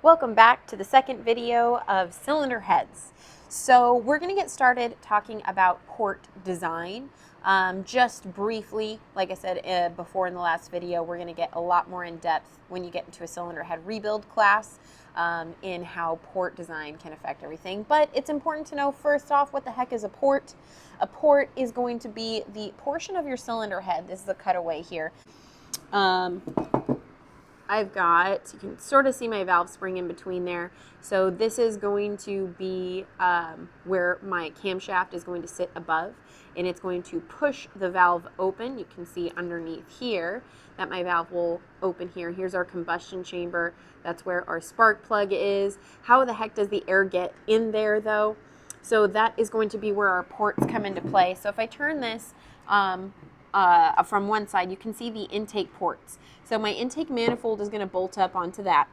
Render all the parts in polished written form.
Welcome back to the second video of cylinder heads. So we're going to get started talking about port design. Just briefly, like I said before in the last video, we're going to get a lot more in depth when you get into a cylinder head rebuild class in how port design can affect everything. But it's important to know first off, what the heck is a port? A port is going to be the portion of your cylinder head. This is a cutaway here. I've got, you can sort of see my valve spring in between there. So this is going to be where my camshaft is going to sit above, and it's going to push the valve open. You can see underneath here that my valve will open here. Here's our combustion chamber. That's where our spark plug is. How the heck does the air get in there though? So that is going to be where our ports come into play. So if I turn this from one side, you can see the intake ports. So my intake manifold is going to bolt up onto that,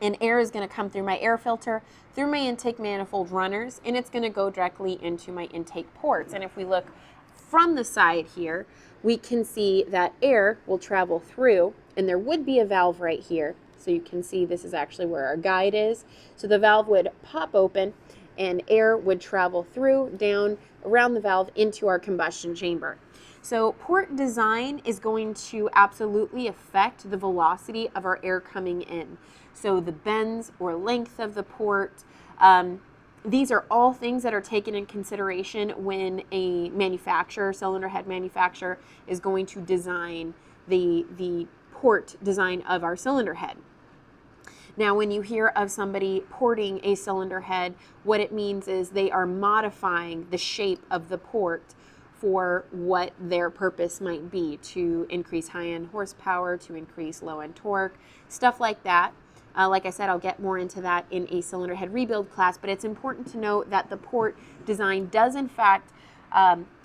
and air is going to come through my air filter, through my intake manifold runners, and it's going to go directly into my intake ports. And if we look from the side here, we can see that air will travel through, and there would be a valve right here. So you can see this is actually where our guide is. So the valve would pop open, and air would travel through, down, around the valve into our combustion chamber. So port design is going to absolutely affect the velocity of our air coming in. So the bends or length of the port, these are all things that are taken in consideration when a manufacturer, cylinder head manufacturer, is going to design the port design of our cylinder head. Now, when you hear of somebody porting a cylinder head, what it means is they are modifying the shape of the port for what their purpose might be, to increase high-end horsepower, to increase low-end torque, stuff like that. Like I said, I'll get more into that in a cylinder head rebuild class, but it's important to note that the port design does in fact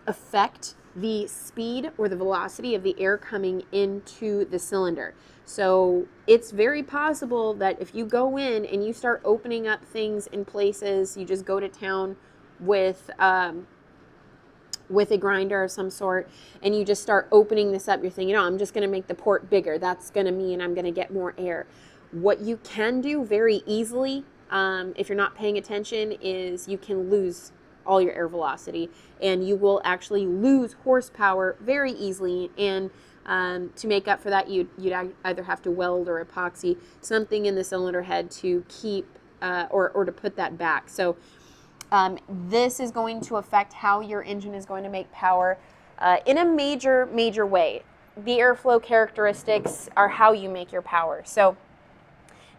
affect the speed or the velocity of the air coming into the cylinder. So it's very possible that if you go in and you start opening up things in places, you just go to town with a grinder of some sort, and you just start opening this up, you're thinking, oh, I'm just going to make the port bigger. That's going to mean I'm going to get more air. What you can do very easily, if you're not paying attention, is you can lose all your air velocity, and you will actually lose horsepower very easily. And to make up for that, you'd either have to weld or epoxy something in the cylinder head to keep or to put that back. So this is going to affect how your engine is going to make power in a major way. The airflow characteristics are how you make your power. So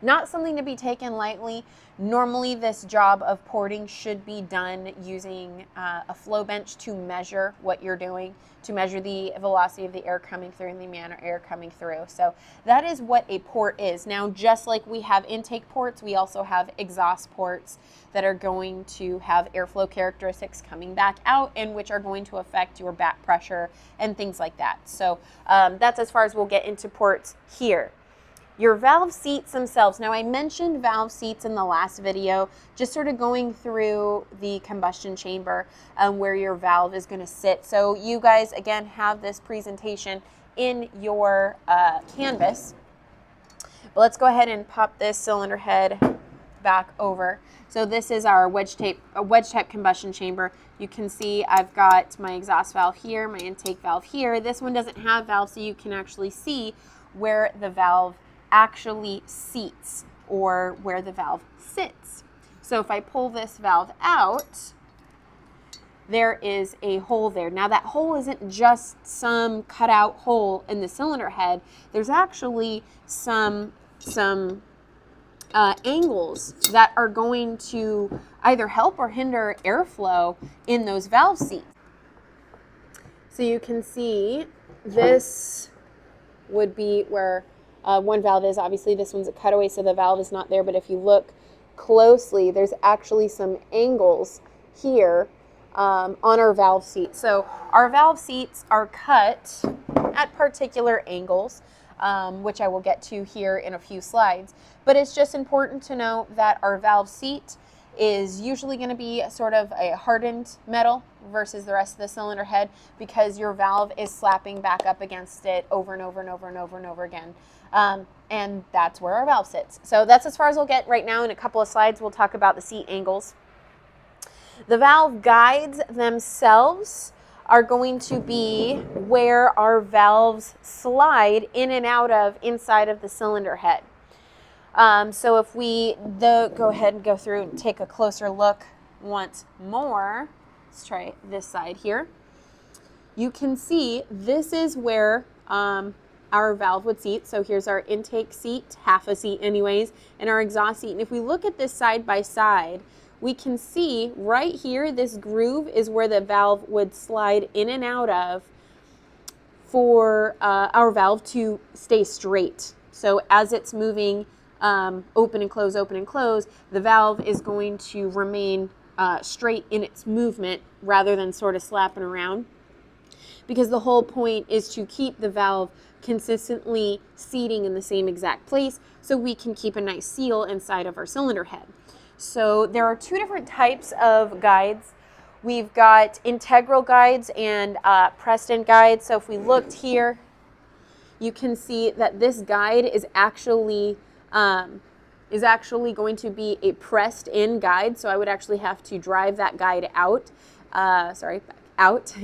not something to be taken lightly. Normally this job of porting should be done using a flow bench to measure what you're doing, to measure the velocity of the air coming through and the amount of air coming through. So that is what a port is. Now, just like we have intake ports, we also have exhaust ports that are going to have airflow characteristics coming back out, and which are going to affect your back pressure and things like that. So that's as far as we'll get into ports here. Your valve seats themselves. Now, I mentioned valve seats in the last video, just sort of going through the combustion chamber where your valve is going to sit. So you guys, again, have this presentation in your canvas. But let's go ahead and pop this cylinder head back over. So this is our wedge type combustion chamber. You can see I've got my exhaust valve here, my intake valve here. This one doesn't have valve, so you can actually see where the valve actually seats, or where the valve sits. So if I pull this valve out, there is a hole there. Now that hole isn't just some cutout hole in the cylinder head. There's actually some angles that are going to either help or hinder airflow in those valve seats. So you can see this would be where one valve is. Obviously this one's a cutaway, so the valve is not there, but if you look closely, there's actually some angles here on our valve seat. So our valve seats are cut at particular angles, which I will get to here in a few slides, but it's just important to know that our valve seat is usually going to be sort of a hardened metal versus the rest of the cylinder head because your valve is slapping back up against it over and over and over and over and over again. And that's where our valve sits. So that's as far as we'll get right now. In a couple of slides, we'll talk about the seat angles. The valve guides themselves are going to be where our valves slide in and out of inside of the cylinder head. So if we go ahead and go through and take a closer look once more, let's try this side here. You can see this is where our valve would seat. So here's our intake seat, half a seat anyways, and our exhaust seat. And if we look at this side by side, we can see right here, this groove is where the valve would slide in and out of for our valve to stay straight. So as it's moving open and close, the valve is going to remain straight in its movement rather than sort of slapping around, because the whole point is to keep the valve consistently seating in the same exact place so we can keep a nice seal inside of our cylinder head. So there are two different types of guides. We've got integral guides and pressed-in guides. So if we looked here, you can see that this guide is actually going to be a pressed-in guide. So I would actually have to drive that guide out, out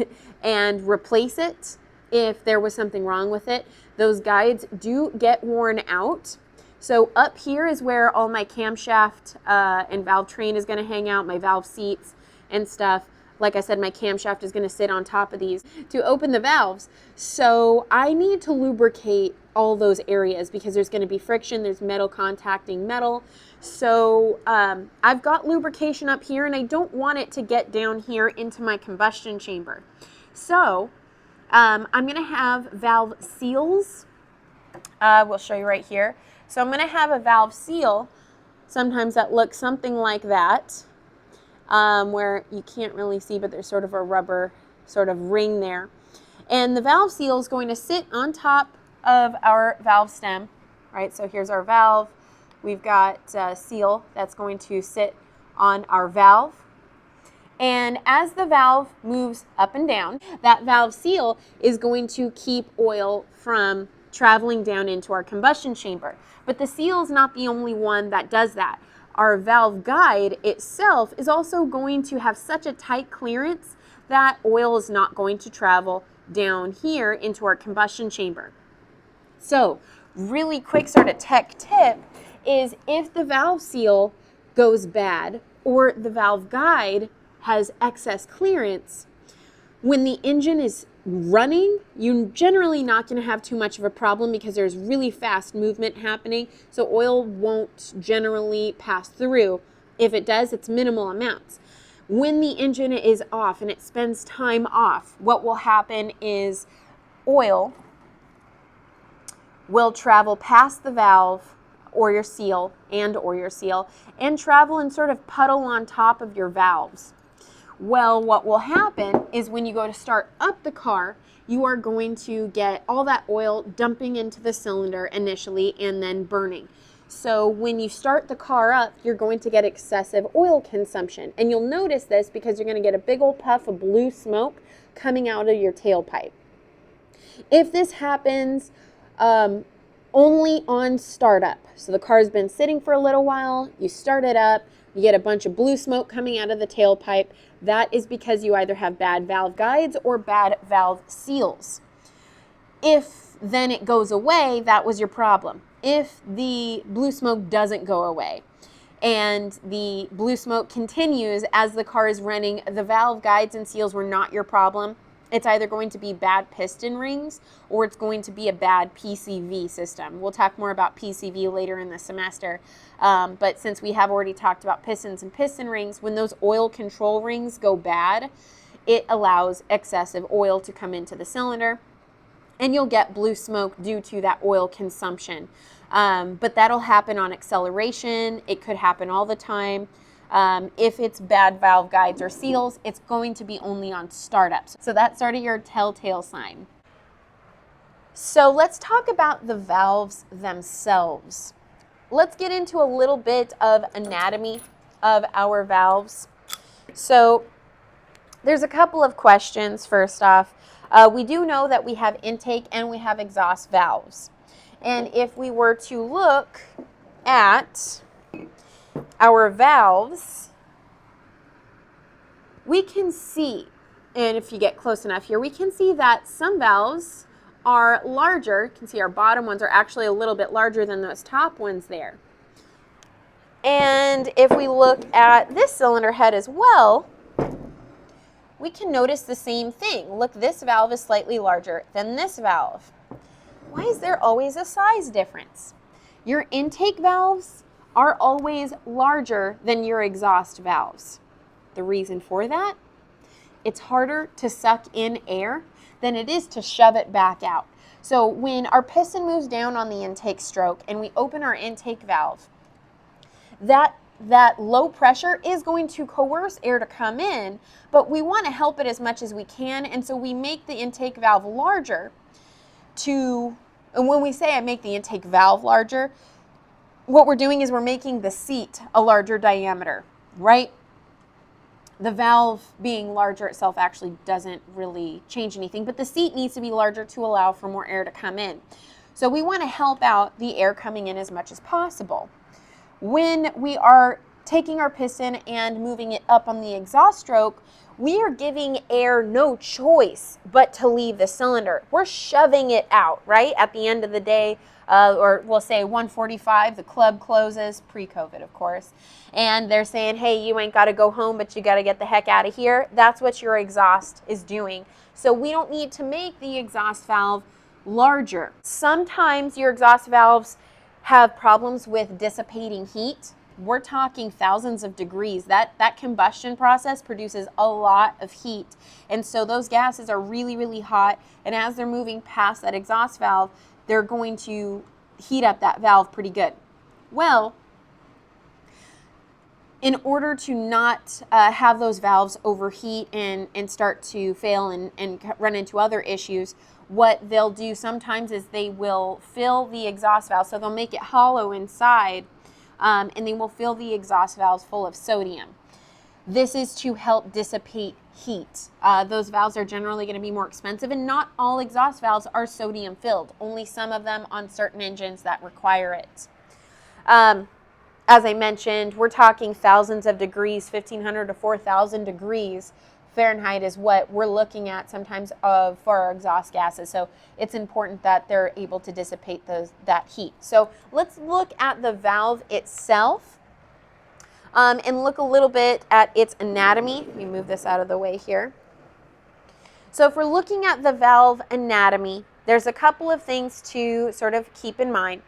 and replace it if there was something wrong with it. Those guides do get worn out. So up here is where all my camshaft and Valvetrain is going to hang out, my valve seats and stuff. Like I said, my camshaft is going to sit on top of these to open the valves. So I need to lubricate all those areas because there's going to be friction, there's metal contacting metal. So I've got lubrication up here and I don't want it to get down here into my combustion chamber. So I'm going to have valve seals. We'll show you right here. So I'm going to have a valve seal. Sometimes that looks something like that, where you can't really see, but there's sort of a rubber sort of ring there. And the valve seal is going to sit on top of our valve stem, right? So here's our valve. We've got a seal that's going to sit on our valve. And as the valve moves up and down, that valve seal is going to keep oil from traveling down into our combustion chamber. But the seal is not the only one that does that. Our valve guide itself is also going to have such a tight clearance that oil is not going to travel down here into our combustion chamber. So, really quick sort of tech tip is if the valve seal goes bad or the valve guide has excess clearance, when the engine is running, you're generally not going to have too much of a problem because there's really fast movement happening, so oil won't generally pass through. If it does, it's minimal amounts. When the engine is off and it spends time off, what will happen is oil will travel past the valve or your seal and travel and sort of puddle on top of your valves. Well, what will happen is when you go to start up the car, you are going to get all that oil dumping into the cylinder initially and then burning. So when you start the car up, you're going to get excessive oil consumption. And you'll notice this because you're going to get a big old puff of blue smoke coming out of your tailpipe. If this happens only on startup, so the car's been sitting for a little while, you start it up, you get a bunch of blue smoke coming out of the tailpipe, that is because you either have bad valve guides or bad valve seals. If then it goes away, that was your problem. If the blue smoke doesn't go away and the blue smoke continues as the car is running, the valve guides and seals were not your problem. It's either going to be bad piston rings or it's going to be a bad PCV system. We'll talk more about PCV later in the semester. But since we have already talked about pistons and piston rings, when those oil control rings go bad, it allows excessive oil to come into the cylinder and you'll get blue smoke due to that oil consumption. But that'll happen on acceleration. It could happen all the time. If it's bad valve guides or seals, it's going to be only on startups. So that's sort of your telltale sign. So let's talk about the valves themselves. Let's get into a little bit of anatomy of our valves. So there's a couple of questions. First off, we do know that we have intake and we have exhaust valves. And if we were to look at our valves, we can see, and if you get close enough here, we can see that some valves are larger. You can see our bottom ones are actually a little bit larger than those top ones there. And if we look at this cylinder head as well, we can notice the same thing. Look, this valve is slightly larger than this valve. Why is there always a size difference? Your intake valves are always larger than your exhaust valves. The reason for that, it's harder to suck in air than it is to shove it back out. So when our piston moves down on the intake stroke and we open our intake valve, that low pressure is going to coerce air to come in, but we want to help it as much as we can, and so we make the intake valve larger and when we say I make the intake valve larger, what we're doing is we're making the seat a larger diameter, right? The valve being larger itself actually doesn't really change anything, but the seat needs to be larger to allow for more air to come in. So we want to help out the air coming in as much as possible. When we are taking our piston and moving it up on the exhaust stroke, we are giving air no choice but to leave the cylinder. We're shoving it out, right? At the end of the day, or we'll say 1:45, the club closes, pre-COVID of course, and they're saying, hey, you ain't got to go home, but you got to get the heck out of here. That's what your exhaust is doing. So we don't need to make the exhaust valve larger. Sometimes your exhaust valves have problems with dissipating heat. We're talking thousands of degrees. That combustion process produces a lot of heat. And so those gases are really, really hot. And as they're moving past that exhaust valve, they're going to heat up that valve pretty good. Well, in order to not have those valves overheat and start to fail and run into other issues, what they'll do sometimes is they will fill the exhaust valve. So they'll make it hollow inside, and they will fill the exhaust valves full of sodium. This is to help dissipate heat. Those valves are generally going to be more expensive, and not all exhaust valves are sodium filled. Only some of them on certain engines that require it. As I mentioned, we're talking thousands of degrees, 1,500 to 4,000 degrees Fahrenheit is what we're looking at sometimes for our exhaust gases. So it's important that they're able to dissipate that heat. So let's look at the valve itself and look a little bit at its anatomy. Let me move this out of the way here. So if we're looking at the valve anatomy, there's a couple of things to sort of keep in mind.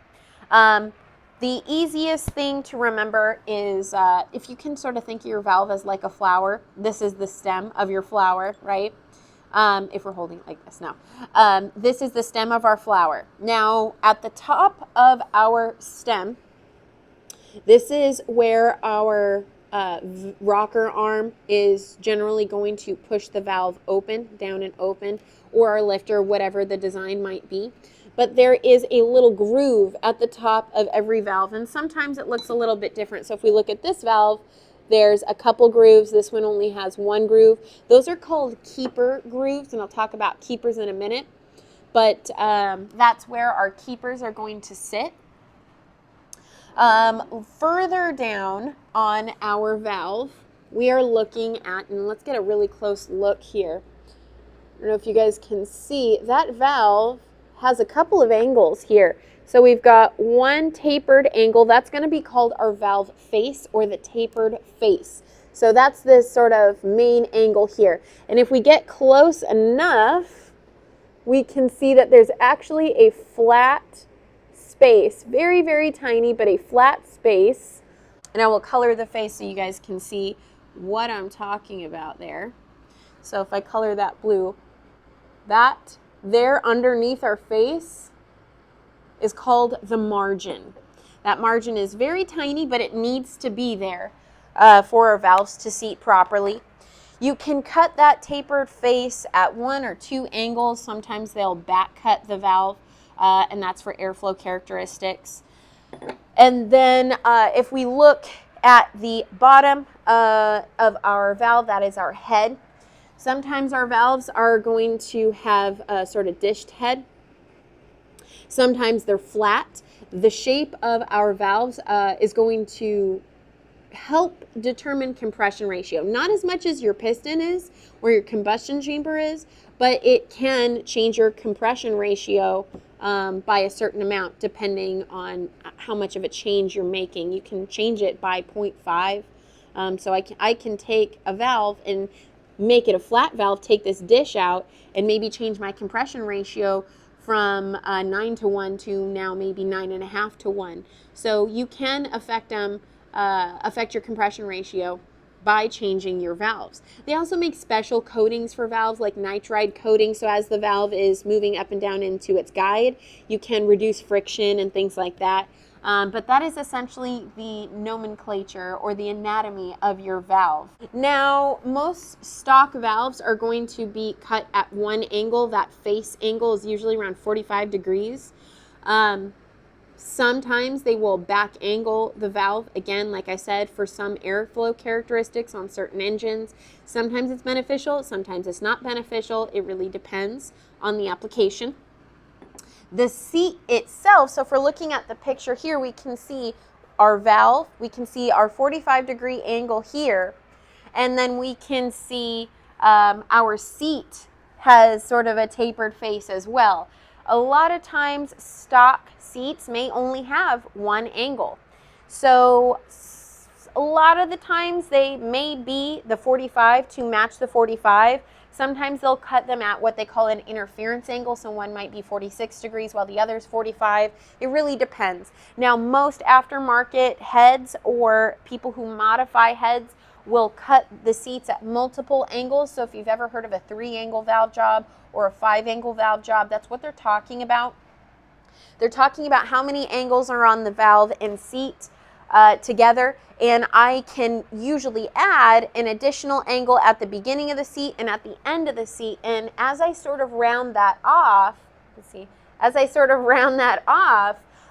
The easiest thing to remember is if you can sort of think of your valve as like a flower, this is the stem of your flower, right? If we're holding it like this now. This is the stem of our flower. Now, at the top of our stem, this is where our rocker arm is generally going to push the valve open, down and open, or our lifter, whatever the design might be. But there is a little groove at the top of every valve, and sometimes it looks a little bit different. So if we look at this valve, there's a couple grooves. This one only has one groove. Those are called keeper grooves, and I'll talk about keepers in a minute. But that's where our keepers are going to sit. Further down on our valve, we are looking at, and let's get a really close look here. I don't know if you guys can see, that valve has a couple of angles here. So we've got one tapered angle. That's going to be called our valve face, or the tapered face. So that's this sort of main angle here. And if we get close enough, we can see that there's actually a flat space. Very, very tiny, but a flat space. And I will color the face so you guys can see what I'm talking about there. So if I color that blue, that there underneath our face is called the margin. That margin is very tiny, but it needs to be there for our valves to seat properly. You can cut that tapered face at one or two angles. Sometimes they'll back cut the valve, and that's for airflow characteristics. And then if we look at the bottom of our valve, that is our head. Sometimes our valves are going to have a sort of dished head. Sometimes they're flat. The shape of our valves is going to help determine compression ratio. Not as much as your piston is or your combustion chamber is, but it can change your compression ratio by a certain amount depending on how much of a change you're making. You can change it by 0.5. So I can take a valve and make it a flat valve, take this dish out, and maybe change my compression ratio from 9-to-1 to now maybe 9.5-to-1. So you can affect your compression ratio by changing your valves. They also make special coatings for valves, like nitride coating, so as the valve is moving up and down into its guide, you can reduce friction and things like that. But that is essentially the nomenclature or the anatomy of your valve. Now, most stock valves are going to be cut at one angle. That face angle is usually around 45 degrees. Sometimes they will back angle the valve, again, like I said, for some airflow characteristics on certain engines. Sometimes it's beneficial, sometimes it's not beneficial. It really depends on the application. The seat itself, so if we're looking at the picture here, we can see our valve, we can see our 45-degree angle here, and then we can see our seat has sort of a tapered face as well. A lot of times stock seats may only have one angle. So a lot of the times they may be the 45 to match the 45. Sometimes they'll cut them at what they call an interference angle, so one might be 46 degrees while the other is 45. It really depends. Now, most aftermarket heads or people who modify heads will cut the seats at multiple angles. So if you've ever heard of a 3-angle valve job or a 5-angle valve job, that's what they're talking about. They're talking about how many angles are on the valve and seat together, and I can usually add an additional angle at the beginning of the seat and at the end of the seat, and as I sort of round that off,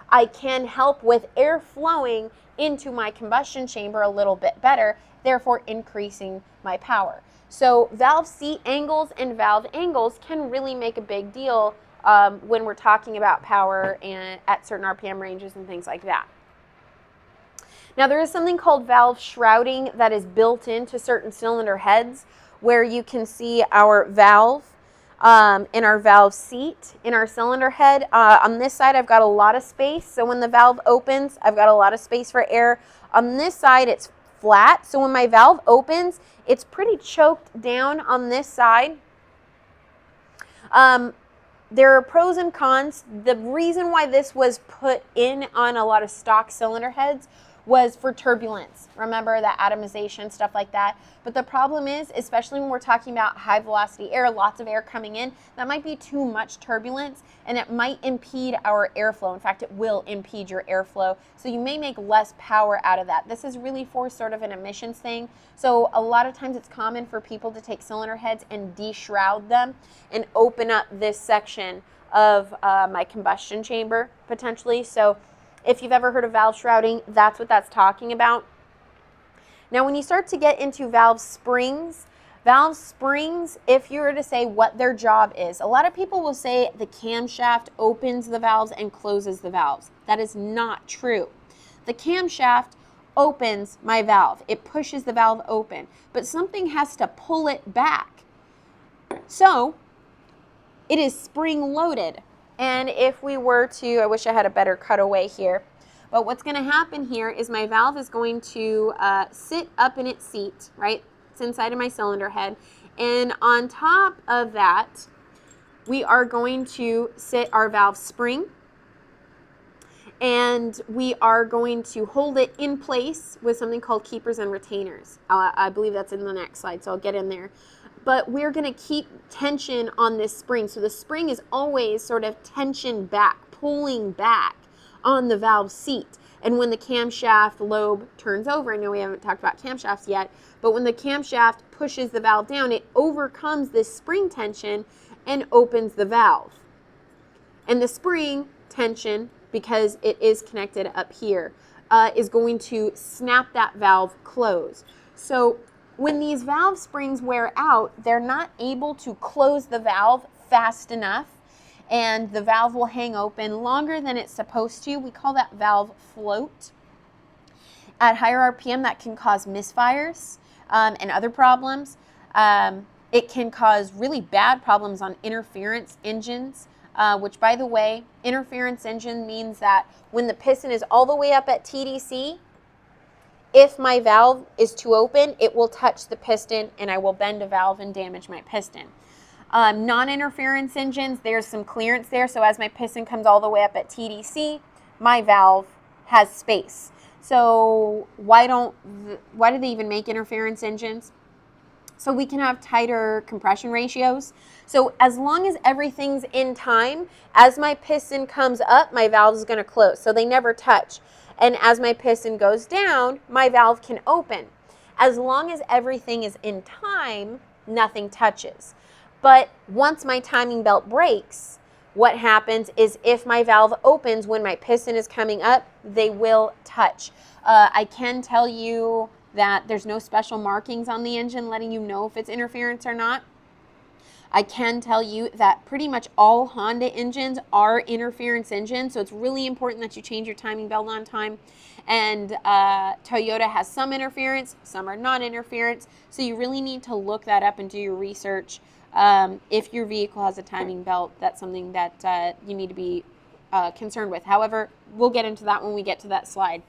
I can help with air flowing into my combustion chamber a little bit better, therefore increasing my power. So valve seat angles and valve angles can really make a big deal when we're talking about power and at certain RPM ranges and things like that. Now, there is something called valve shrouding that is built into certain cylinder heads, where you can see our valve in our valve seat in our cylinder head. On this side, I've got a lot of space, so when the valve opens, I've got a lot of space for air. On this side, it's flat, so when my valve opens, it's pretty choked down on this side. There are pros and cons. The reason why this was put in on a lot of stock cylinder heads was for turbulence. Remember that atomization, stuff like that. But the problem is, especially when we're talking about high velocity air, lots of air coming in, that might be too much turbulence and it might impede our airflow. In fact, it will impede your airflow. So you may make less power out of that. This is really for sort of an emissions thing. So a lot of times it's common for people to take cylinder heads and de-shroud them and open up this section of my combustion chamber potentially. So if you've ever heard of valve shrouding, that's what that's talking about. Now, when you start to get into valve springs, if you were to say what their job is, a lot of people will say the camshaft opens the valves and closes the valves. That is not true. The camshaft opens my valve. It pushes the valve open, but something has to pull it back. So it is spring loaded. And if we were to, I wish I had a better cutaway here, but what's going to happen here is my valve is going to sit up in its seat, right? It's inside of my cylinder head. And on top of that, we are going to sit our valve spring, and we are going to hold it in place with something called keepers and retainers. I believe that's in the next slide, so I'll get in there. But we're going to keep tension on this spring. So the spring is always sort of tension back, pulling back on the valve seat. And when the camshaft lobe turns over, I know we haven't talked about camshafts yet, but when the camshaft pushes the valve down, it overcomes this spring tension and opens the valve. And the spring tension, because it is connected up here, is going to snap that valve closed. So When these valve springs wear out, they're not able to close the valve fast enough, and the valve will hang open longer than it's supposed to. We call that valve float. At higher RPM, that can cause misfires and other problems. It can cause really bad problems on interference engines, which, by the way, interference engine means that when the piston is all the way up at TDC, if my valve is too open, it will touch the piston and I will bend a valve and damage my piston. Non-interference engines, there's some clearance there, so as my piston comes all the way up at TDC, my valve has space. So why do they even make interference engines? So we can have tighter compression ratios. So as long as everything's in time, as my piston comes up, my valve is going to close. So they never touch. And as my piston goes down, my valve can open. As long as everything is in time, nothing touches. But once my timing belt breaks, what happens is if my valve opens when my piston is coming up, they will touch. I can tell you that there's no special markings on the engine letting you know if it's interference or not. I can tell you that pretty much all Honda engines are interference engines, so it's really important that you change your timing belt on time. And Toyota has some interference, some are non-interference, so you really need to look that up and do your research. If your vehicle has a timing belt, that's something that you need to be concerned with. However, we'll get into that when we get to that slide.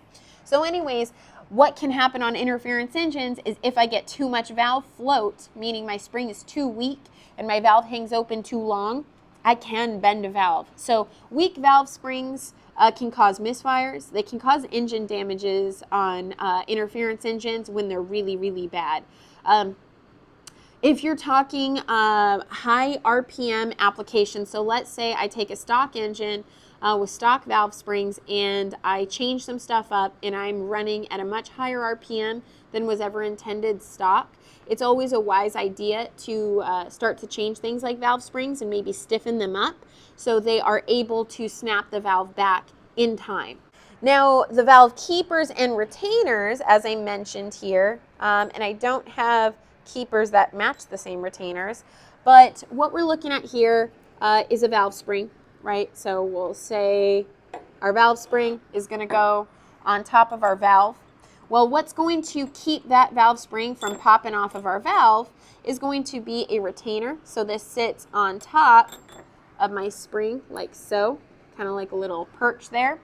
So anyways, what can happen on interference engines is if I get too much valve float, meaning my spring is too weak and my valve hangs open too long, I can bend a valve. So weak valve springs can cause misfires. They can cause engine damages on interference engines when they're really, really bad. If you're talking high RPM applications, so let's say I take a stock engine with stock valve springs and I change some stuff up and I'm running at a much higher RPM than was ever intended stock, it's always a wise idea to start to change things like valve springs and maybe stiffen them up so they are able to snap the valve back in time. Now, the valve keepers and retainers, as I mentioned here, and I don't have keepers that match the same retainers, but what we're looking at here is a valve spring, right? So we'll say our valve spring is going to go on top of our valve. Well, what's going to keep that valve spring from popping off of our valve is going to be a retainer. So this sits on top of my spring like so, kind of like a little perch there.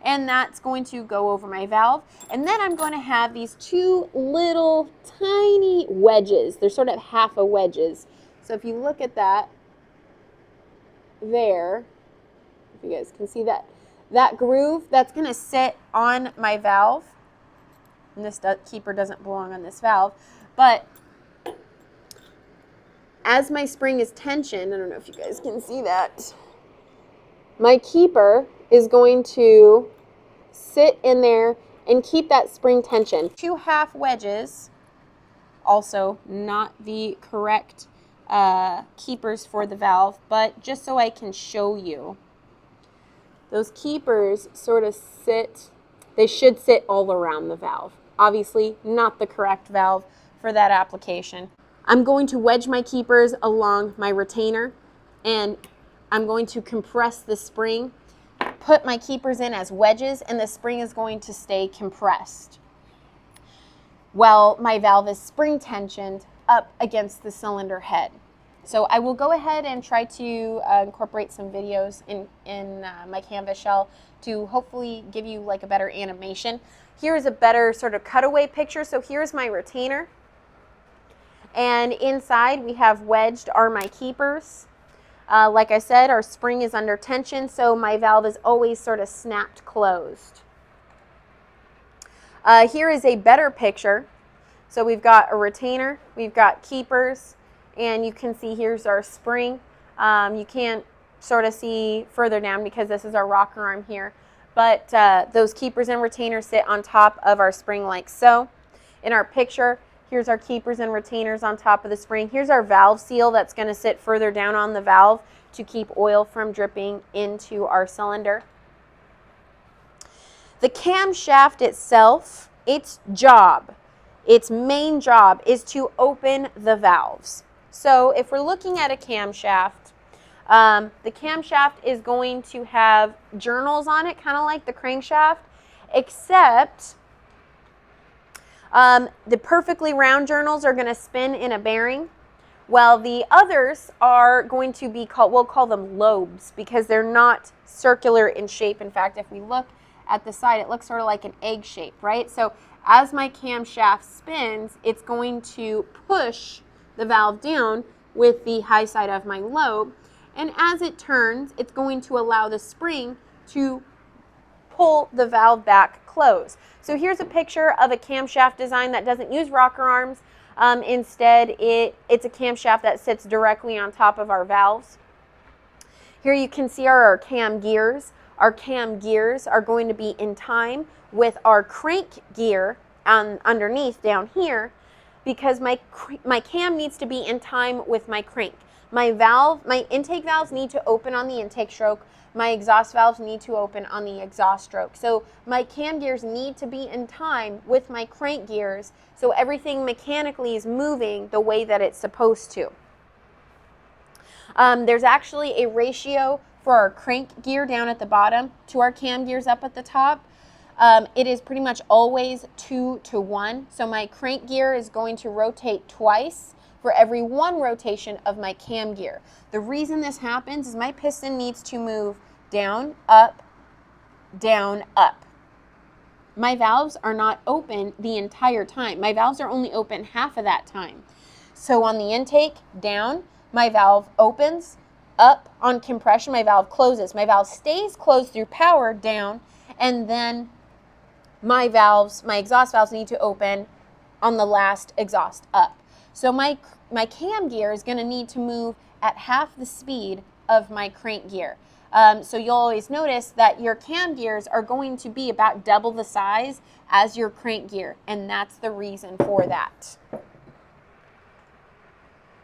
And that's going to go over my valve. And then I'm going to have these two little tiny wedges. They're sort of half a wedges. So if you look at that there, if you guys can see that groove, that's going to sit on my valve. And this keeper doesn't belong on this valve. But as my spring is tensioned, I don't know if you guys can see that, my keeper is going to sit in there and keep that spring tension. Two half wedges, also not the correct keepers for the valve, but just so I can show you. Those keepers sort of sit, they should sit all around the valve. Obviously, not the correct valve for that application. I'm going to wedge my keepers along my retainer, and I'm going to compress the spring, put my keepers in as wedges, and the spring is going to stay compressed. Well, my valve is spring tensioned up against the cylinder head. So I will go ahead and try to incorporate some videos in my canvas shell to hopefully give you like a better animation. Here is a better sort of cutaway picture. So here's my retainer. And inside we have wedged are my keepers. Like I said, our spring is under tension, so my valve is always sort of snapped closed. Here is a better picture. So we've got a retainer, we've got keepers, and you can see here's our spring. You can't sort of see further down because this is our rocker arm here. But those keepers and retainers sit on top of our spring like so. In our picture, here's our keepers and retainers on top of the spring. Here's our valve seal that's going to sit further down on the valve to keep oil from dripping into our cylinder. The camshaft itself, its job its main job is to open the valves. So if we're looking at a camshaft, the camshaft is going to have journals on it, kind of like the crankshaft, except the perfectly round journals are going to spin in a bearing, while the others are going to be called, we'll call them lobes, because they're not circular in shape. In fact, if we look at the side, it looks sort of like an egg shape, right? So as my camshaft spins, it's going to push the valve down with the high side of my lobe, and as it turns, it's going to allow the spring to pull the valve back closed. So here's a picture of a camshaft design that doesn't use rocker arms. Instead, it's a camshaft that sits directly on top of our valves. Here you can see our cam gears. Our cam gears are going to be in time with our crank gear underneath down here, because my cam needs to be in time with my crank. My intake valves need to open on the intake stroke. My exhaust valves need to open on the exhaust stroke. So my cam gears need to be in time with my crank gears, so everything mechanically is moving the way that it's supposed to. There's actually a ratio for our crank gear down at the bottom to our cam gears up at the top. It is pretty much always 2 to 1. So my crank gear is going to rotate twice for every 1 rotation of my cam gear. The reason this happens is my piston needs to move down, up, down, up. My valves are not open the entire time. My valves are only open half of that time. So on the intake, down, my valve opens. Up on compression, my valve closes. My valve stays closed through power, down, and then my exhaust valves need to open on the last exhaust, up. So my cam gear is going to need to move at half the speed of my crank gear. So you'll always notice that your cam gears are going to be about double the size as your crank gear, and that's the reason for that.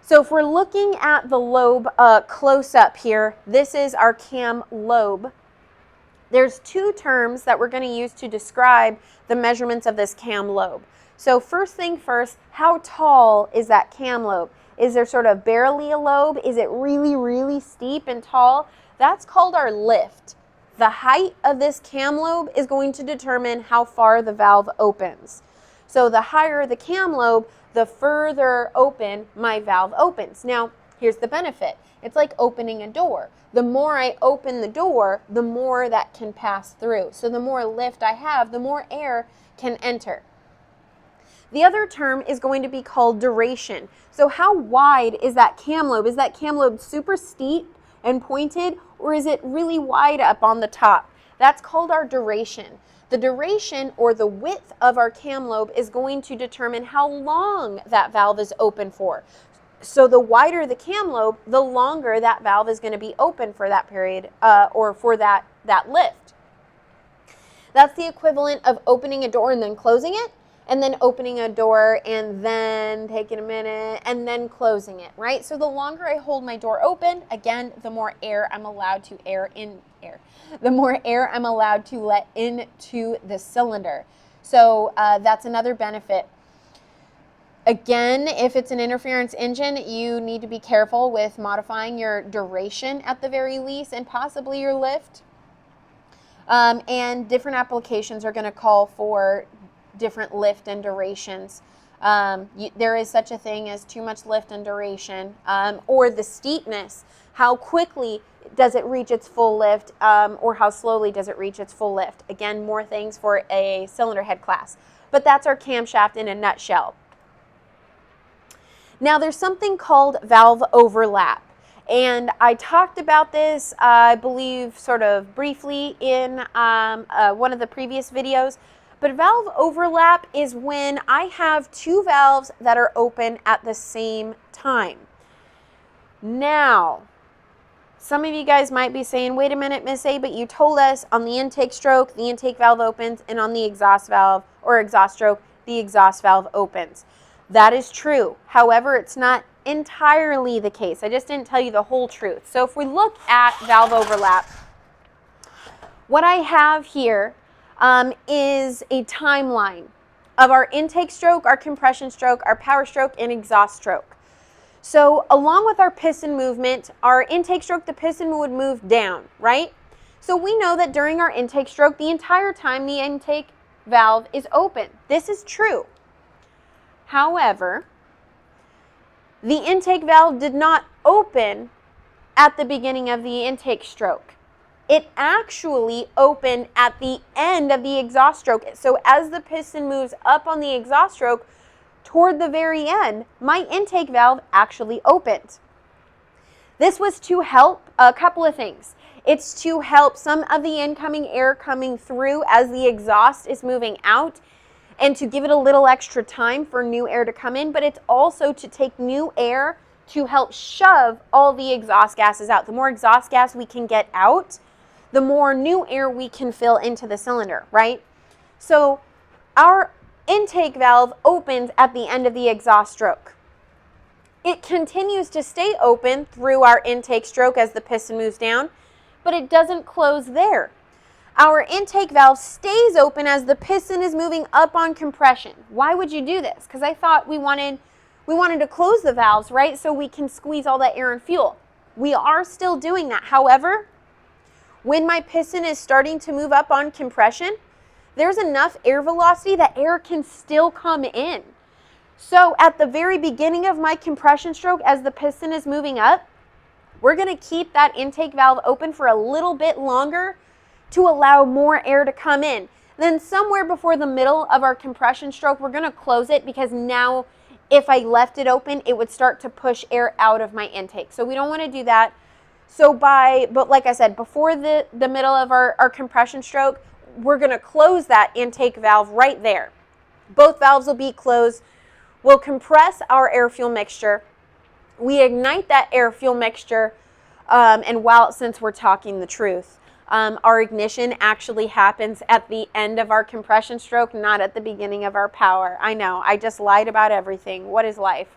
So if we're looking at the lobe close up here, this is our cam lobe. There's 2 terms that we're going to use to describe the measurements of this cam lobe. So first thing first, how tall is that cam lobe? Is there sort of barely a lobe? Is it really, really steep and tall? That's called our lift. The height of this cam lobe is going to determine how far the valve opens. So the higher the cam lobe, the further open my valve opens. Now, here's the benefit. It's like opening a door. The more I open the door, the more that can pass through. So the more lift I have, the more air can enter. The other term is going to be called duration. So how wide is that cam lobe? Is that cam lobe super steep and pointed, or is it really wide up on the top? That's called our duration. The duration, or the width of our cam lobe, is going to determine how long that valve is open for. So the wider the cam lobe, the longer that valve is going to be open for that period, or for that lift. That's the equivalent of opening a door and then closing it, and then opening a door and then taking a minute and then closing it, right? So the longer I hold my door open, again, the more air I'm allowed to the more air I'm allowed to let into the cylinder. So that's another benefit. Again, if it's an interference engine, you need to be careful with modifying your duration at the very least, and possibly your lift. And different applications are going to call for different lift and durations. There is such a thing as too much lift and duration, or the steepness. How quickly does it reach its full lift, or how slowly does it reach its full lift? Again, more things for a cylinder head class. But that's our camshaft in a nutshell. Now there's something called valve overlap. And I talked about this, I believe, sort of briefly in one of the previous videos. But valve overlap is when I have 2 valves that are open at the same time. Now, some of you guys might be saying, wait a minute, Ms.A, but you told us on the intake stroke, the intake valve opens, and on the exhaust valve, or exhaust stroke, the exhaust valve opens. That is true. However, it's not entirely the case. I just didn't tell you the whole truth. So if we look at valve overlap, what I have here is a timeline. of our intake stroke, our compression stroke, our power stroke, and exhaust stroke. So along with our piston movement, our intake stroke, the piston would move down, right? So we know that during our intake stroke, the entire time the intake valve is open. This is true. However, the intake valve did not open at the beginning of the intake stroke. It actually opened at the end of the exhaust stroke. So as the piston moves up on the exhaust stroke, toward the very end, my intake valve actually opened. This was to help a couple of things. It's to help some of the incoming air coming through as the exhaust is moving out and to give it a little extra time for new air to come in, but it's also to take new air to help shove all the exhaust gases out. The more exhaust gas we can get out, the more new air we can fill into the cylinder, right? So our intake valve opens at the end of the exhaust stroke. It continues to stay open through our intake stroke as the piston moves down, but it doesn't close there. Our intake valve stays open as the piston is moving up on compression. Why would you do this? Because I thought we wanted to close the valves, right? So we can squeeze all that air and fuel. We are still doing that. However, when my piston is starting to move up on compression, there's enough air velocity that air can still come in. So at the very beginning of my compression stroke, as the piston is moving up, we're going to keep that intake valve open for a little bit longer to allow more air to come in. Then somewhere before the middle of our compression stroke, we're going to close it because now if I left it open, it would start to push air out of my intake. So we don't want to do that. But like I said, before the middle of our compression stroke, we're going to close that intake valve right there. Both valves will be closed. We'll compress our air-fuel mixture. We ignite that air-fuel mixture, since we're talking the truth, our ignition actually happens at the end of our compression stroke, not at the beginning of our power. I know, I just lied about everything. What is life?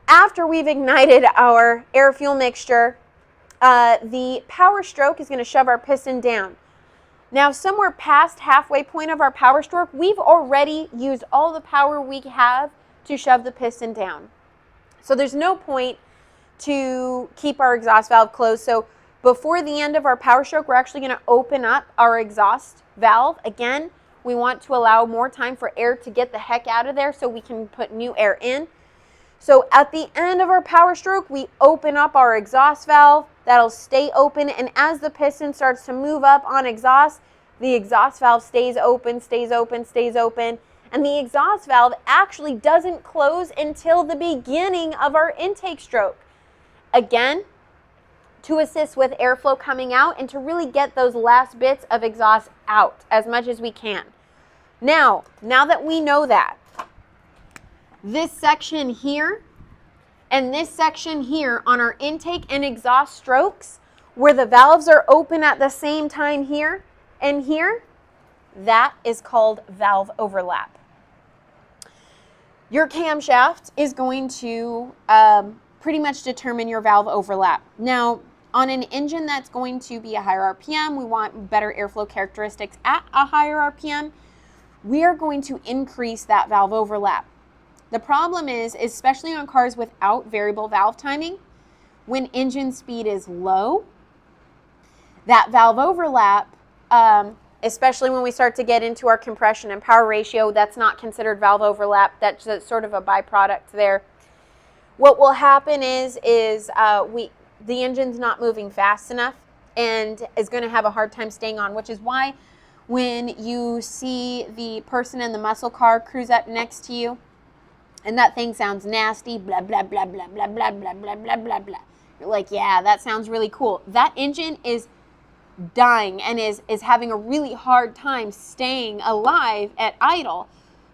After we've ignited our air-fuel mixture, the power stroke is going to shove our piston down. Now, somewhere past halfway point of our power stroke, we've already used all the power we have to shove the piston down. So there's no point to keep our exhaust valve closed. So before the end of our power stroke, we're actually going to open up our exhaust valve. Again, we want to allow more time for air to get the heck out of there so we can put new air in. So at the end of our power stroke, we open up our exhaust valve. That'll stay open, and as the piston starts to move up on exhaust, the exhaust valve stays open, stays open, stays open, and the exhaust valve actually doesn't close until the beginning of our intake stroke. Again, to assist with airflow coming out and to really get those last bits of exhaust out as much as we can. Now that we know that, this section here and this section here on our intake and exhaust strokes, where the valves are open at the same time here and here, that is called valve overlap. Your camshaft is going to pretty much determine your valve overlap. Now, on an engine that's going to be a higher RPM, we want better airflow characteristics at a higher RPM, we are going to increase that valve overlap. The problem is, especially on cars without variable valve timing, when engine speed is low, that valve overlap, especially when we start to get into our compression and power ratio, that's not considered valve overlap. That's sort of a byproduct there. What will happen is the engine's not moving fast enough and is going to have a hard time staying on, which is why when you see the person in the muscle car cruise up next to you, and that thing sounds nasty, blah, blah, blah, blah, blah, blah, blah, blah, blah, blah, blah. You're like, yeah, that sounds really cool. That engine is dying and is having a really hard time staying alive at idle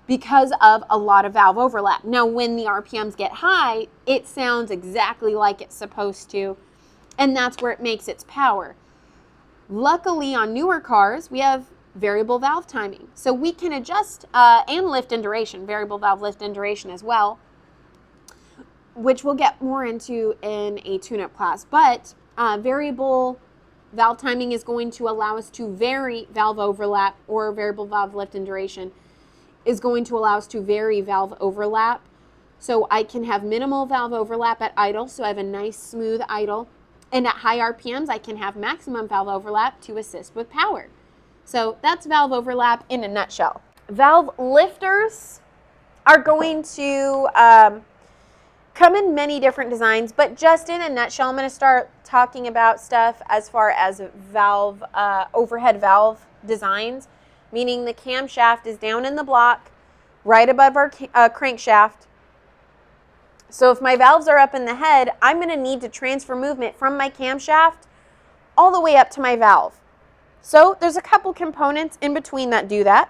because of a lot of valve overlap. Now, when the RPMs get high, it sounds exactly like it's supposed to, and that's where it makes its power. Luckily, on newer cars, we have variable valve timing. So we can adjust, and lift and duration, variable valve lift and duration as well, which we'll get more into in a tune-up class. But variable valve timing is going to allow us to vary valve overlap or variable valve lift and duration is going to allow us to vary valve overlap. So I can have minimal valve overlap at idle, so I have a nice smooth idle. And at high RPMs, I can have maximum valve overlap to assist with power. So that's valve overlap in a nutshell. Valve lifters are going to come in many different designs, but just in a nutshell, I'm going to start talking about stuff as far as valve, overhead valve designs, meaning the camshaft is down in the block, right above our crankshaft. So if my valves are up in the head, I'm going to need to transfer movement from my camshaft all the way up to my valve. So there's a couple components in between that do that.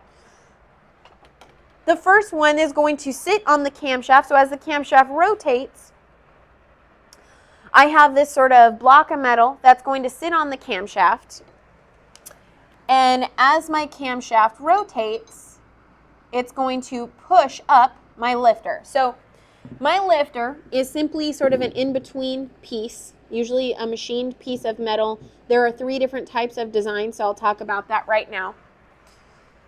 The first one is going to sit on the camshaft. So as the camshaft rotates, I have this sort of block of metal that's going to sit on the camshaft. And as my camshaft rotates, it's going to push up my lifter. So my lifter is simply sort of an in-between piece, usually a machined piece of metal. There are 3 different types of designs, so I'll talk about that right now.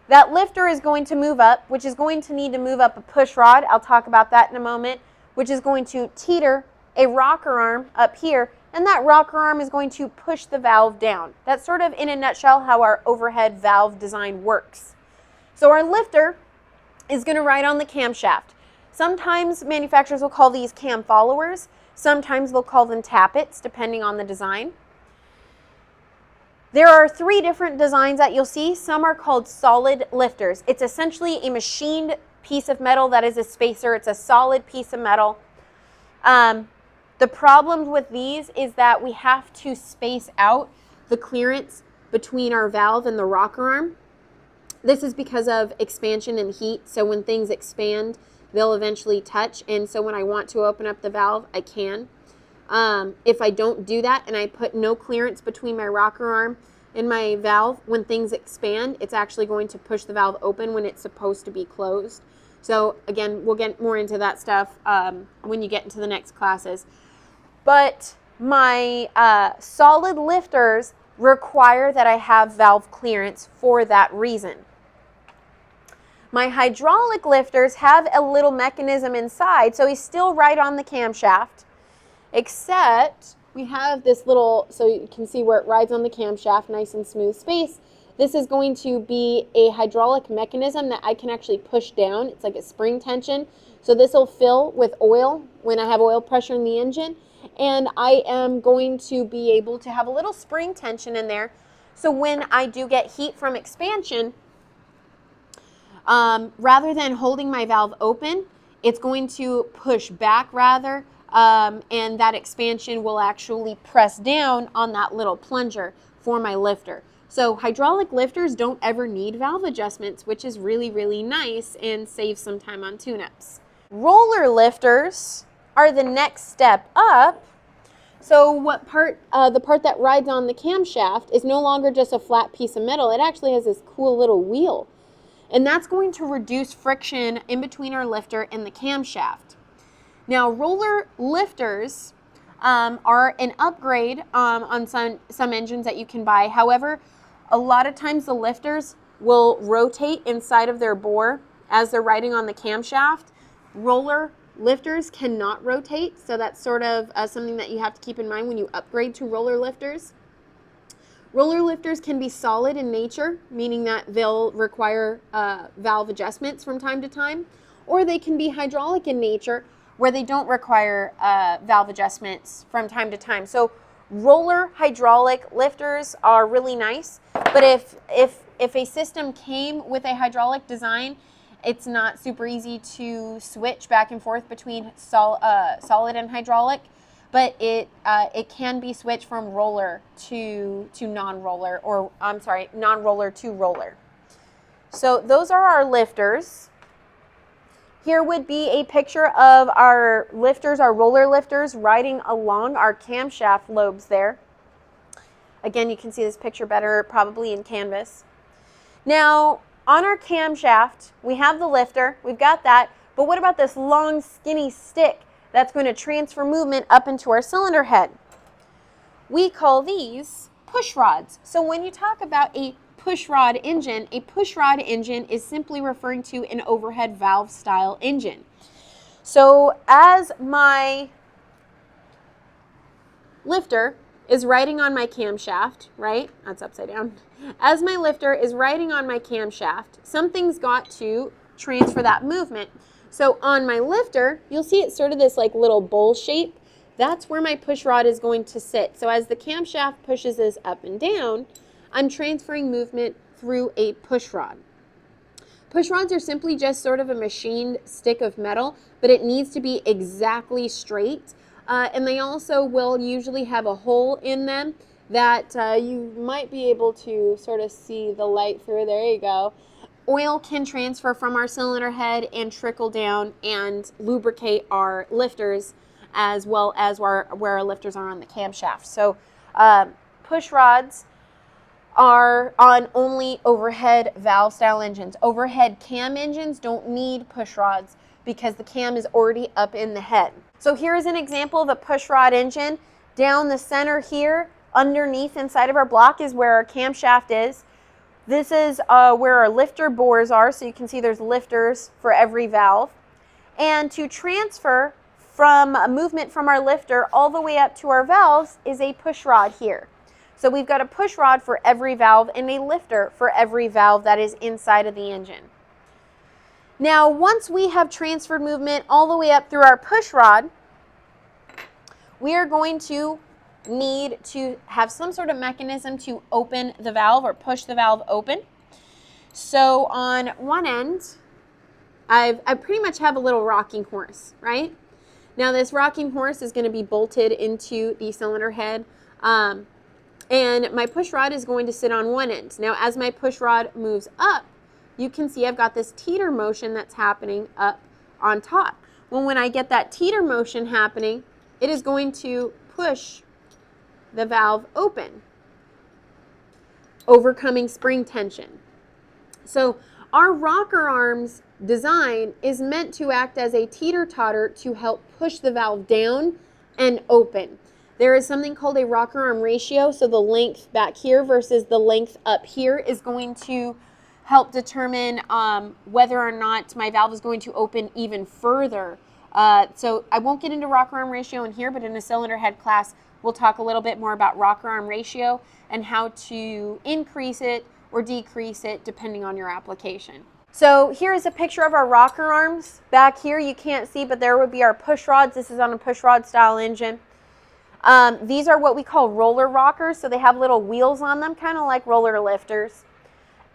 That lifter is going to move up, which is going to need to move up a push rod. I'll talk about that in a moment, which is going to teeter a rocker arm up here, and that rocker arm is going to push the valve down. That's sort of in a nutshell how our overhead valve design works. So our lifter is going to ride on the camshaft. Sometimes manufacturers will call these cam followers. Sometimes they'll call them tappets, depending on the design. There are 3 different designs that you'll see. Some are called solid lifters. It's essentially a machined piece of metal that is a spacer. It's a solid piece of metal. The problem with these is that we have to space out the clearance between our valve and the rocker arm. This is because of expansion and heat. So when things expand, they'll eventually touch. And so when I want to open up the valve, I can. If I don't do that and I put no clearance between my rocker arm and my valve, when things expand, it's actually going to push the valve open when it's supposed to be closed. So again, we'll get more into that stuff when you get into the next classes. But my solid lifters require that I have valve clearance for that reason. My hydraulic lifters have a little mechanism inside, so he's still right on the camshaft, except we have this little, so you can see where it rides on the camshaft, nice and smooth space. This is going to be a hydraulic mechanism that I can actually push down. It's like a spring tension. So this will fill with oil when I have oil pressure in the engine. And I am going to be able to have a little spring tension in there. So when I do get heat from expansion, rather than holding my valve open, it's going to push back rather, and that expansion will actually press down on that little plunger for my lifter. So hydraulic lifters don't ever need valve adjustments, which is really, really nice and saves some time on tune-ups. Roller lifters are the next step up. So what part, the part that rides on the camshaft is no longer just a flat piece of metal. It actually has this cool little wheel. And that's going to reduce friction in between our lifter and the camshaft. Now, roller lifters are an upgrade on some engines that you can buy. However, a lot of times the lifters will rotate inside of their bore as they're riding on the camshaft. Roller lifters cannot rotate, so that's sort of something that you have to keep in mind when you upgrade to roller lifters. Roller lifters can be solid in nature, meaning that they'll require valve adjustments from time to time, or they can be hydraulic in nature, where they don't require valve adjustments from time to time. So roller hydraulic lifters are really nice, but if a system came with a hydraulic design, it's not super easy to switch back and forth between solid and hydraulic. But it can be switched from roller to non-roller, or I'm sorry, non-roller to roller. So those are our lifters. Here would be a picture of our lifters, our roller lifters, riding along our camshaft lobes there. Again, you can see this picture better probably in Canvas. Now, on our camshaft, we have the lifter, we've got that, but what about this long skinny stick that's going to transfer movement up into our cylinder head? We call these push rods. So when you talk about a pushrod engine, a pushrod engine is simply referring to an overhead valve style engine. So as my lifter is riding on my camshaft, right? That's upside down. As my lifter is riding on my camshaft, something's got to transfer that movement. So on my lifter, you'll see it's sort of this like little bowl shape. That's where my push rod is going to sit. So as the camshaft pushes this up and down, I'm transferring movement through a push rod. Push rods are simply just sort of a machined stick of metal, but it needs to be exactly straight. And they also will usually have a hole in them that you might be able to sort of see the light through. There you go. Oil can transfer from our cylinder head and trickle down and lubricate our lifters as well as where our lifters are on the camshaft. So push rods are on only overhead valve style engines. Overhead cam engines don't need push rods because the cam is already up in the head. So here is an example of a push rod engine. Down the center here, underneath inside of our block is where our camshaft is. This is where our lifter bores are, so you can see there's lifters for every valve. And to transfer from a movement from our lifter all the way up to our valves is a push rod here. So we've got a push rod for every valve and a lifter for every valve that is inside of the engine. Now, once we have transferred movement all the way up through our push rod, we are going to need to have some sort of mechanism to open the valve or push the valve open. So on one end, I pretty much have a little rocking horse, right? Now this rocking horse is going to be bolted into the cylinder head, and my push rod is going to sit on one end. Now as my push rod moves up, you can see I've got this teeter motion that's happening up on top. Well, when I get that teeter motion happening, it is going to push the valve open, overcoming spring tension. So our rocker arms design is meant to act as a teeter-totter to help push the valve down and open. There is something called a rocker arm ratio, so the length back here versus the length up here is going to help determine whether or not my valve is going to open even further. So I won't get into rocker arm ratio in here, but in a cylinder head class, we'll talk a little bit more about rocker arm ratio and how to increase it or decrease it depending on your application. So here is a picture of our rocker arms. Back here you can't see, but there would be our push rods. This is on a push rod style engine. These are what we call roller rockers, so they have little wheels on them, kind of like roller lifters.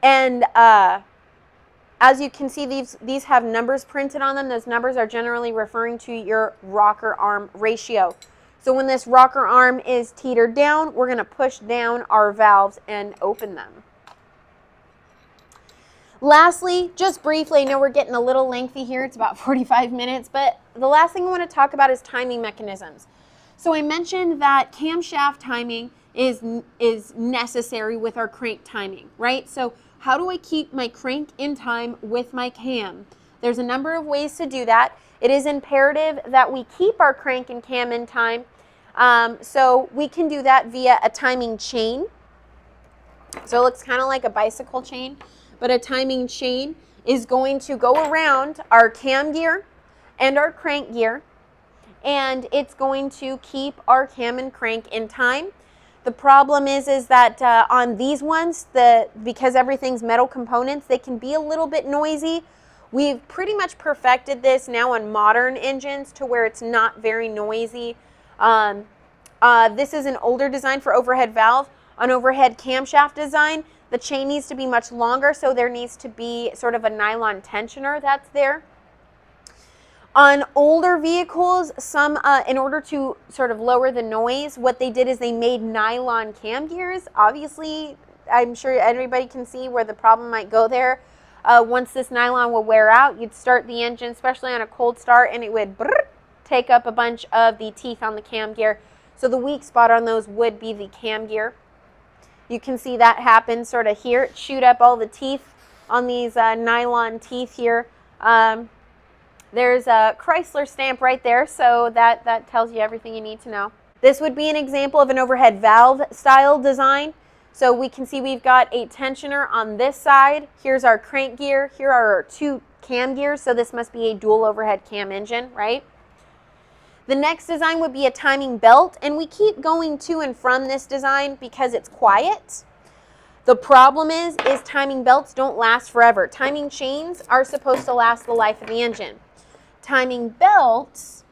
And as you can see, these have numbers printed on them. Those numbers are generally referring to your rocker arm ratio. So when this rocker arm is teetered down, we're going to push down our valves and open them. Lastly, just briefly, I know we're getting a little lengthy here. It's about 45 minutes, but the last thing I want to talk about is timing mechanisms. So I mentioned that camshaft timing is necessary with our crank timing, right? So how do I keep my crank in time with my cam? There's a number of ways to do that. It is imperative that we keep our crank and cam in time. So we can do that via a timing chain. So it looks kind of like a bicycle chain, but a timing chain is going to go around our cam gear and our crank gear, and it's going to keep our cam and crank in time. The problem is that on these ones, because everything's metal components, they can be a little bit noisy. We've pretty much perfected this now on modern engines to where it's not very noisy. This is an older design for overhead valve. On overhead camshaft design, the chain needs to be much longer, so there needs to be sort of a nylon tensioner that's there. On older vehicles, in order to sort of lower the noise, what they did is they made nylon cam gears. Obviously, I'm sure everybody can see where the problem might go there. Once this nylon will wear out, you'd start the engine, especially on a cold start, and it would take up a bunch of the teeth on the cam gear. So the weak spot on those would be the cam gear. You can see that happen sort of here. Shoot up all the teeth on these nylon teeth here. There's a Chrysler stamp right there, so that tells you everything you need to know. This would be an example of an overhead valve style design. So we can see we've got a tensioner on this side. Here's our crank gear. Here are our 2 cam gears. So this must be a dual overhead cam engine, right? The next design would be a timing belt, and we keep going to and from this design because it's quiet. The problem is timing belts don't last forever. Timing chains are supposed to last the life of the engine. Timing belts,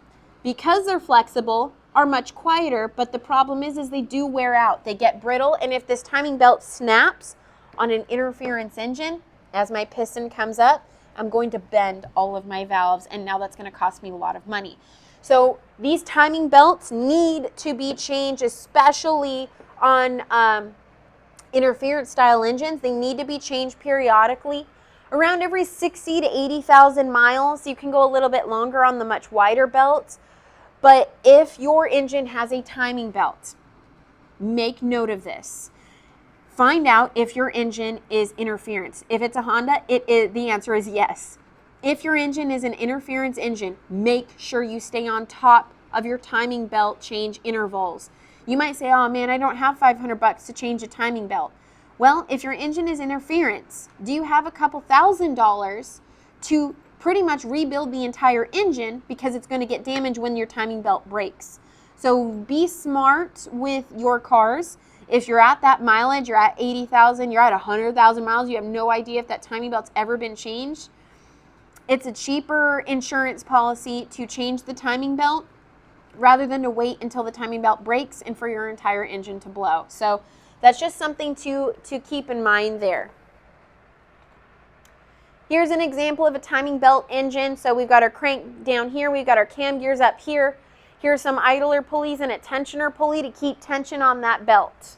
because they're flexible, are much quieter, but the problem is they do wear out. They get brittle, and if this timing belt snaps on an interference engine, as my piston comes up, I'm going to bend all of my valves, and now that's going to cost me a lot of money. So these timing belts need to be changed, especially on interference style engines. They need to be changed periodically, around every 60 to 80,000 miles. You can go a little bit longer on the much wider belts. But if your engine has a timing belt, make note of this. Find out if your engine is interference. If it's a Honda, the answer is yes. If your engine is an interference engine, make sure you stay on top of your timing belt change intervals. You might say, oh man, I don't have $500 to change a timing belt. Well, if your engine is interference, do you have a couple $1,000s to pretty much rebuild the entire engine, because it's going to get damaged when your timing belt breaks? So be smart with your cars. If you're at that mileage, you're at 80,000, you're at 100,000 miles, you have no idea if that timing belt's ever been changed. It's a cheaper insurance policy to change the timing belt rather than to wait until the timing belt breaks and for your entire engine to blow. So that's just something to keep in mind there. Here's an example of a timing belt engine. So we've got our crank down here, we've got our cam gears up here. Here's some idler pulleys and a tensioner pulley to keep tension on that belt.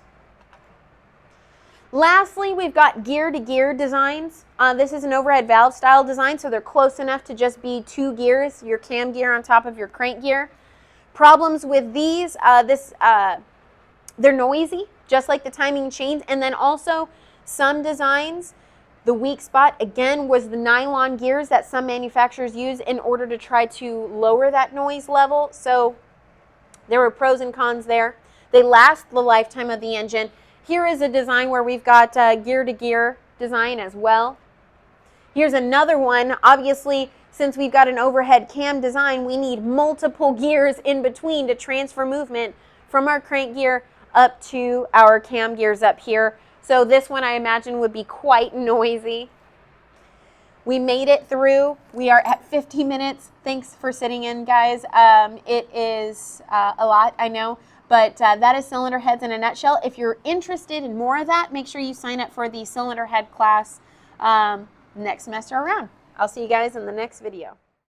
Lastly, we've got gear-to-gear designs. This is an overhead valve style design, so they're close enough to just be 2 gears, your cam gear on top of your crank gear. Problems with these, they're noisy, just like the timing chains. And then also some designs, the weak spot, again, was the nylon gears that some manufacturers use in order to try to lower that noise level. So there were pros and cons there. They last the lifetime of the engine. Here is a design where we've got gear-to-gear design as well. Here's another one. Obviously, since we've got an overhead cam design, we need multiple gears in between to transfer movement from our crank gear up to our cam gears up here. So this one, I imagine, would be quite noisy. We made it through. We are at 50 minutes. Thanks for sitting in, guys. It is a lot, I know. But that is cylinder heads in a nutshell. If you're interested in more of that, make sure you sign up for the cylinder head class next semester around. I'll see you guys in the next video.